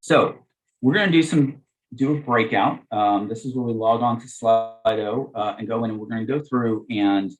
So we're going to do a breakout. This is where we log on to Slido and go in, and we're going to go through and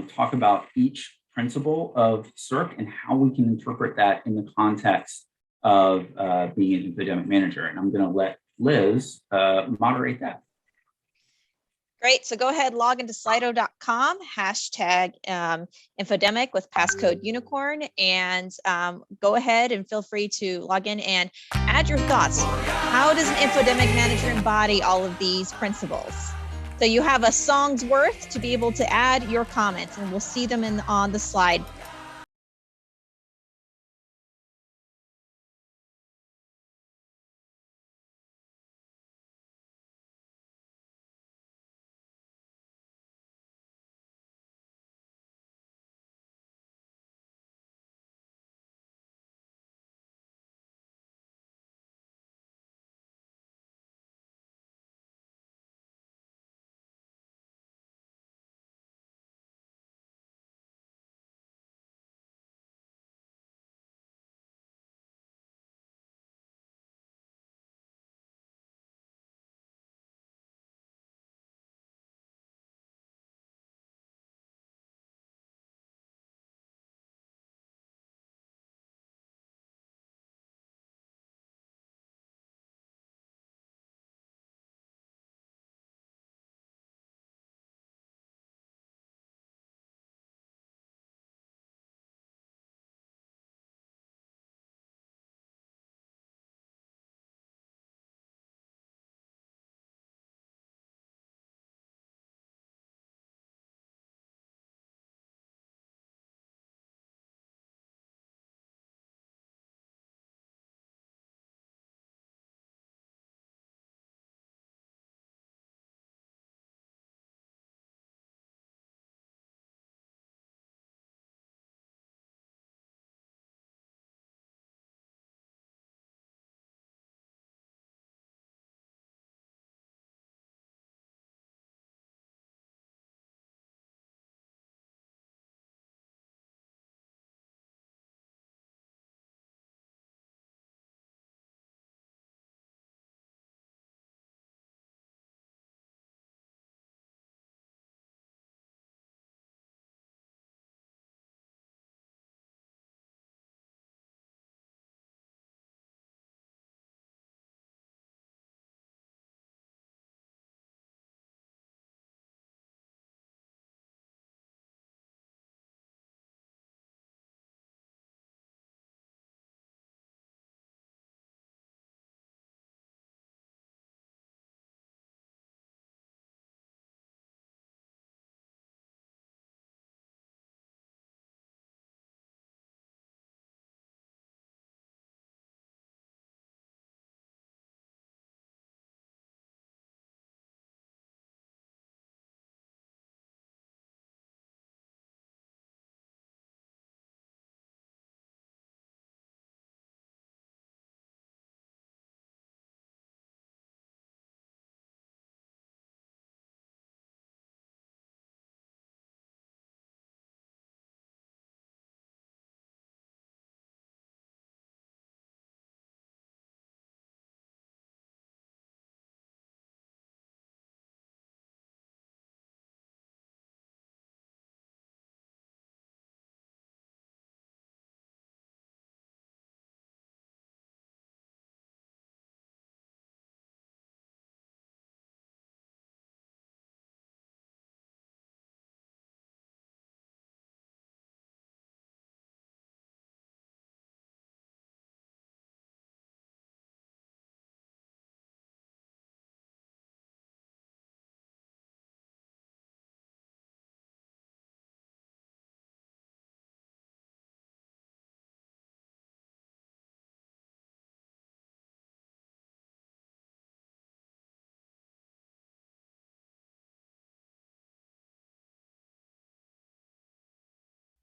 talk about each principle of CERC and how we can interpret that in the context of being an infodemic manager. And I'm going to let Liz moderate that. Great. So go ahead, log into slido.com, hashtag infodemic with passcode unicorn, and go ahead and feel free to log in and add your thoughts. How does an infodemic manager embody all of these principles? So you have a song's worth to be able to add your comments, and we'll see them on the slide.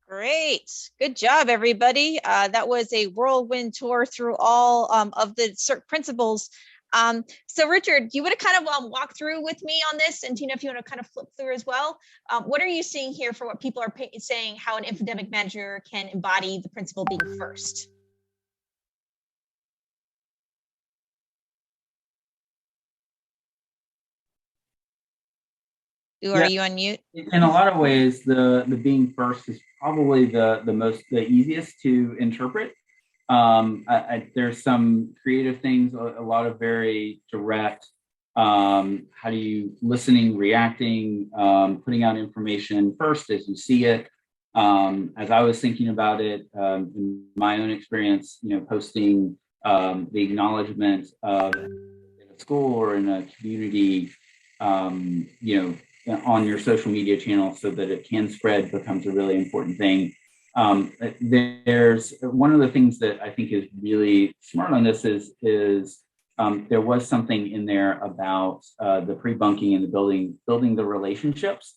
Great. Good job, everybody. That was a whirlwind tour through all of the CERC principles. So Richard, you would have kind of walk through with me on this, and Tina, if you want to kind of flip through as well. What are you seeing here for what people are saying how an infodemic manager can embody the principle being first? Are you on mute? In a lot of ways, the being first is probably the easiest to interpret. There's some creative things, a lot of very direct. How do you listening, reacting, putting out information first as you see it. As I was thinking about it, in my own experience, posting the acknowledgement of in a school or in a community, on your social media channel so that it can spread becomes a really important thing. There's one of the things that I think is really smart on this is there was something in there about the pre-bunking and the building the relationships.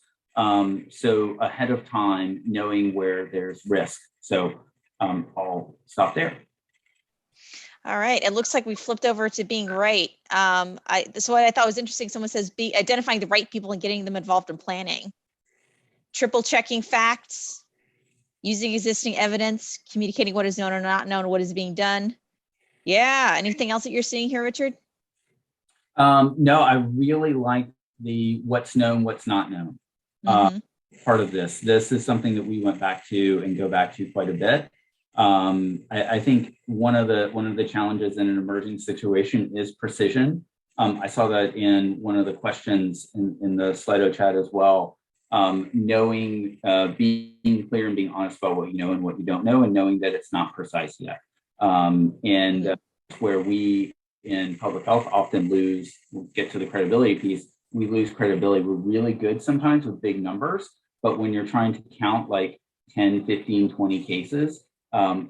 So ahead of time, knowing where there's risk. So I'll stop there. All right. It looks like we flipped over to being right. So what I thought was interesting, someone says identifying the right people and getting them involved in planning. Triple checking facts, using existing evidence, communicating what is known or not known, what is being done. Yeah. Anything else that you're seeing here, Richard? No, I really like the what's known, what's not known part of this. This is something that we went back to and go back to quite a bit. I think one of the challenges in an emerging situation is precision. I saw that in one of the questions in the Slido chat as well. Knowing, being clear and being honest about what you know and what you don't know, and knowing that it's not precise yet. Where we in public health often get to the credibility piece, we lose credibility. We're really good sometimes with big numbers, but when you're trying to count like 10, 15, 20 cases,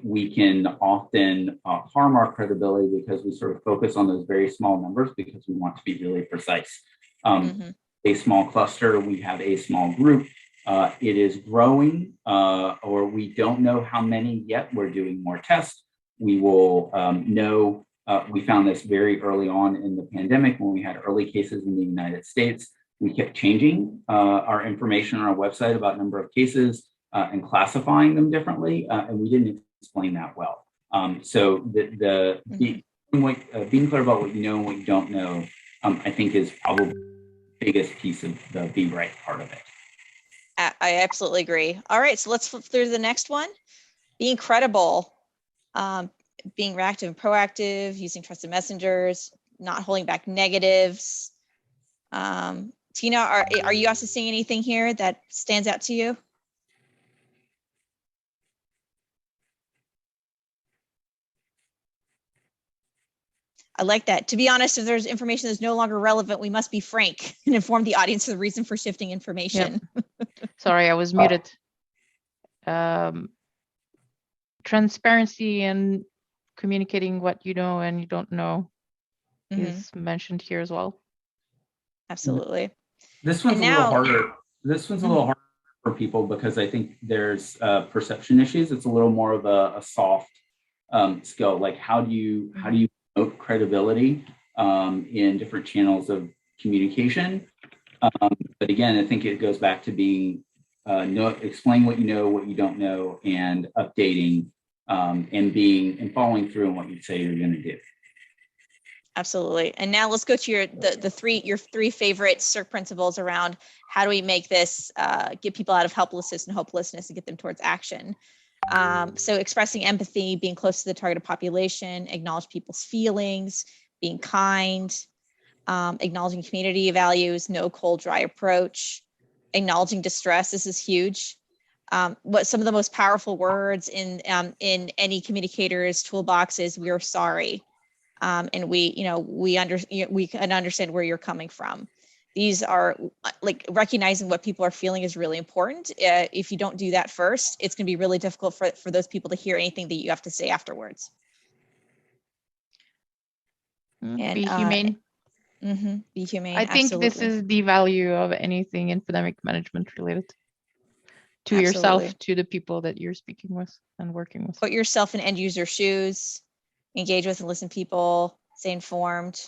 we can often harm our credibility because we sort of focus on those very small numbers because we want to be really precise. A small cluster, we have a small group. It is growing, or we don't know how many yet. We're doing more tests. We will know. We found this very early on in the pandemic when we had early cases in the United States. We kept changing our information on our website about number of cases and classifying them differently, and we didn't explain that well. So being clear about what you know and what you don't know, I think is probably the biggest piece of the be right part of it. I absolutely agree. All right, so let's flip through the next one. Being credible. Being reactive and proactive, using trusted messengers, not holding back negatives. Tina, are you also seeing anything here that stands out to you? I like that. To be honest, if there's information that's no longer relevant, we must be frank and inform the audience of the reason for shifting information. Yep. Sorry, I was muted. Transparency and communicating what you know and you don't know is mentioned here as well. Absolutely. This one's a little harder. This one's a little harder for people because I think there's perception issues. It's a little more of a soft skill. Like how do you promote credibility in different channels of communication? But again, I think it goes back to being explain what you know, what you don't know, and updating and following through on what you say you're going to do. Absolutely. And now let's go to your three favorite CIRC principles around how do we make this get people out of helplessness and hopelessness and get them towards action. So expressing empathy, being close to the targeted population, acknowledge people's feelings, being kind, acknowledging community values, no cold, dry approach, acknowledging distress. This is huge. What some of the most powerful words in any communicator's toolbox is "we are sorry," and we can understand where you're coming from. These are like recognizing what people are feeling is really important. If you don't do that first, it's going to be really difficult for those people to hear anything that you have to say afterwards. And be humane. Be humane. I think this is the value of anything infodemic management related to yourself, to the people that you're speaking with and working with. Put yourself in end user shoes, engage with and listen to people, stay informed.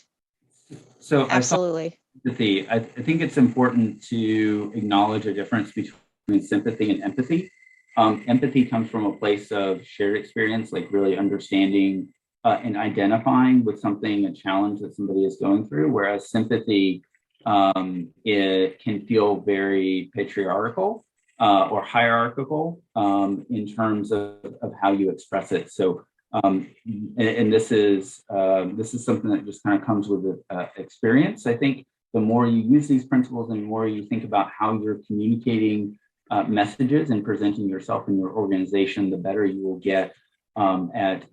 So absolutely. I think it's important to acknowledge a difference between sympathy and empathy. Empathy comes from a place of shared experience, like really understanding and identifying with something, a challenge that somebody is going through, whereas sympathy it can feel very patriarchal or hierarchical in terms of how you express it. So, and this is something that just kind of comes with experience. I think the more you use these principles and the more you think about how you're communicating messages and presenting yourself and your organization, the better you will get at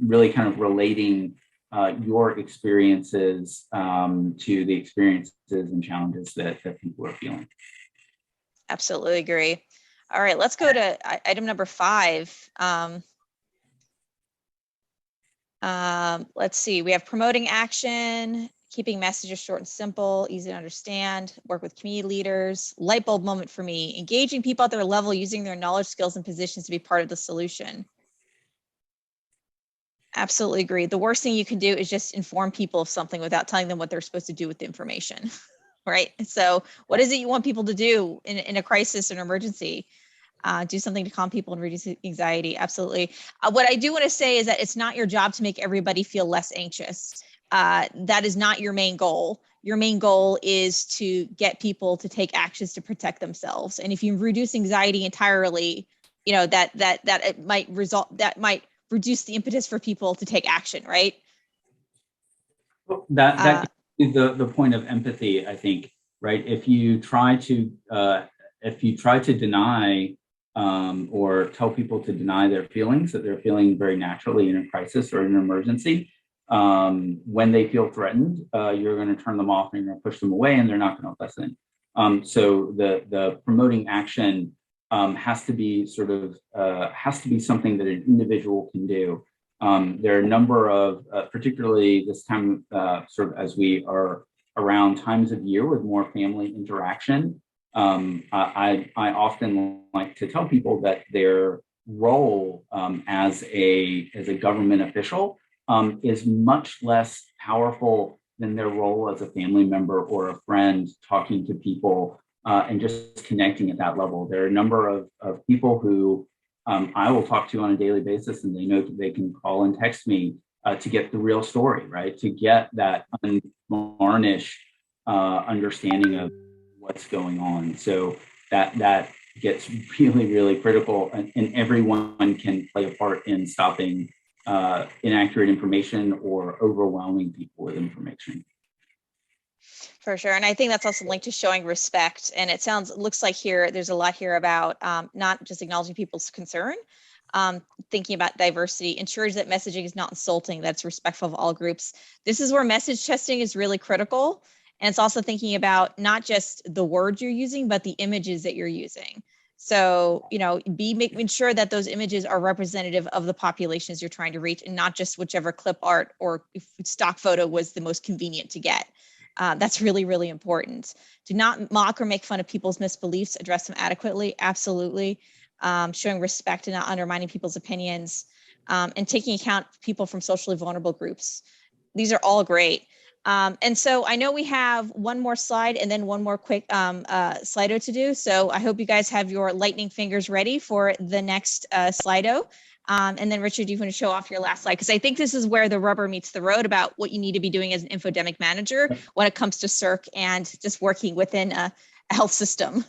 really kind of relating your experiences to the experiences and challenges that people are feeling. Absolutely agree. All right, let's go to item number 5. Let's see, we have promoting action, keeping messages short and simple, easy to understand, work with community leaders, light bulb moment for me, engaging people at their level, using their knowledge, skills, and positions to be part of the solution. Absolutely agree. The worst thing you can do is just inform people of something without telling them what they're supposed to do with the information, right? So what is it you want people to do in a crisis or an emergency? Do something to calm people and reduce anxiety. Absolutely. What I do want to say is that it's not your job to make everybody feel less anxious. That is not your main goal. Your main goal is to get people to take actions to protect themselves. And if you reduce anxiety entirely, you know, that it might reduce the impetus for people to take action, right? That is the point of empathy, I think, right? If you try to deny or tell people to deny their feelings, that they're feeling very naturally in a crisis or in an emergency, when they feel threatened, you're going to turn them off and you're going to push them away, and they're not going to listen. So the promoting action has to be something that an individual can do. There are a number of, particularly this time, sort of as we are around times of year with more family interaction. I often like to tell people that their role as a government official is much less powerful than their role as a family member or a friend, talking to people and just connecting at that level. There are a number of people who I will talk to on a daily basis, and they know that they can call and text me to get the real story, right? To get that unvarnished understanding of what's going on. So that gets really, really critical, and everyone can play a part in stopping inaccurate information or overwhelming people with information. For sure. And I think that's also linked to showing respect. And it looks like here, there's a lot here about not just acknowledging people's concern, thinking about diversity, ensures that messaging is not insulting, that's respectful of all groups. This is where message testing is really critical. And it's also thinking about not just the words you're using, but the images that you're using. So, you know, making sure that those images are representative of the populations you're trying to reach, and not just whichever clip art or stock photo was the most convenient to get. That's really, really important. Do not mock or make fun of people's misbeliefs, address them adequately, absolutely. Showing respect and not undermining people's opinions, and taking account of people from socially vulnerable groups. These are all great. And so I know we have one more slide and then one more quick Slido to do. So I hope you guys have your lightning fingers ready for the next Slido. And then Richard, you want to show off your last slide? Because I think this is where the rubber meets the road about what you need to be doing as an infodemic manager when it comes to CERC and just working within a health system.